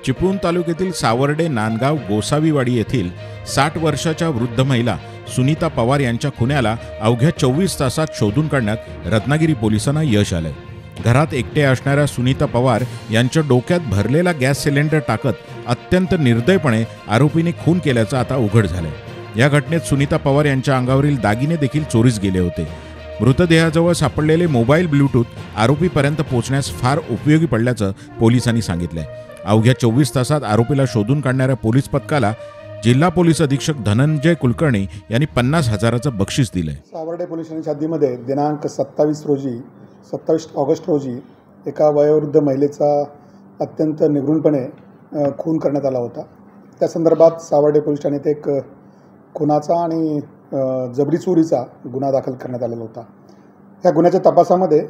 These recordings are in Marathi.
चिपळूण तालुक्यातील सावर्डे नांदगाव गोसावीवाडी येथील 60 वर्षाच्या वृद्ध महिला सुनीता पवार यांच्या खुन्याला अवघ्या 24 तासात शोधून काढण्यात रत्नागिरी पोलिसांना यश आलंय। घरात एकटे असणाऱ्या सुनीता पवार यांच्या डोक्यात भरलेला गॅस सिलेंडर टाकत अत्यंत निर्दयपणे आरोपीने खून केल्याचं आता उघड झालंय। या घटनेत सुनीता पवार यांच्या अंगावरील दागिने देखील चोरीस गेले होते। मृतदेहाजवळ सापडलेले मोबाईल ब्लूटूथ आरोपीपर्यंत पोहोचण्यास फार उपयोगी पडल्याचं पोलिसांनी सांगितलंय। अवघ्या 24 तासात आरोपीला शोधून काढणाऱ्या पोलीस पथकाला जिल्हा पोलीस अधीक्षक धनंजय कुलकर्णी यांनी 50,000चं बक्षीस दिलंय। सावर्डे पोलीस स्टेशनच्या हद्दीमध्ये दिनांक 27 ऑगस्ट रोजी एका वयोवृद्ध महिलेचा अत्यंत निगूढपणे खून करण्यात आला होता। त्या संदर्भात सावर्डे पोलीस ठाण्यात एक खुनाचा आणि जबरी चोरीचा गुन्हा दाखल करण्यात आलेला होता। या गुन्ह्याच्या तपासामध्ये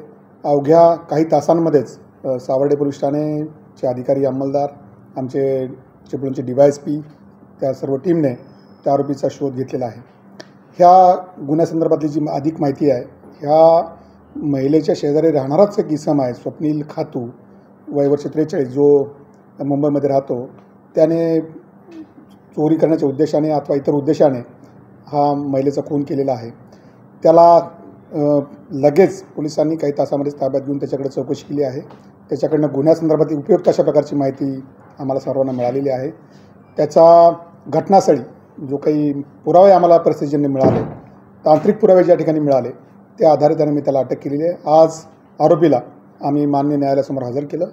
अवघ्या काही तासांमध्येच सावर्डे पोलीस ठाणेचे अधिकारी अंमलदार, आमचे चिपळूणचे DYSP त्या सर्व टीमने त्या आरोपीचा शोध घेतलेला आहे। ह्या गुन्ह्यासंदर्भातली जी अधिक माहिती आहे, ह्या महिलेच्या शेजारी राहणाराच एक इसम आहे स्वप्नील खातू, वय वर्ष 43, जो मुंबईमध्ये राहतो। त्याने चोरी करण्याच्या उद्देशाने अथवा इतर उद्देशाने हा महिलेचा खून केलेला आहे। त्याला लगेच पोलिसांनी काही तासामध्येच ताब्यात घेऊन त्याच्याकडे चौकशी केली आहे। त्याच्याकडनं गुन्ह्यासंदर्भात उपयुक्त अशा प्रकारची माहिती आम्हाला सर्वांना मिळालेली आहे। त्याचा घटनास्थळी जो काही पुरावे आम्हाला परिस्थितीने मिळाले, तांत्रिक पुरावे ज्या ठिकाणी मिळाले, त्या आधारे त्याने मी त्याला अटक केलेली आहे। आज आरोपीला आम्ही मान्य न्यायालयासमोर हजर केलं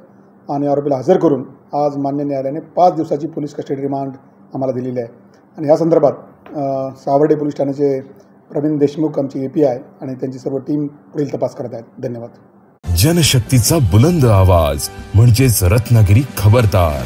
आणि आरोपीला हजर करून आज मान्य न्यायालयाने 5 दिवसाची पोलीस कस्टडी रिमांड आम्हाला दिलेली आहे। आणि या संदर्भात सावर्डे पोलीस ठाण्याचे प्रवीण देशमुख आमची API आणि त्यांची सर्व टीम पुढील तपास करत आहेत। धन्यवाद। जनशक्तीचा बुलंद आवाज म्हणजेच रत्नागिरी खबरदार।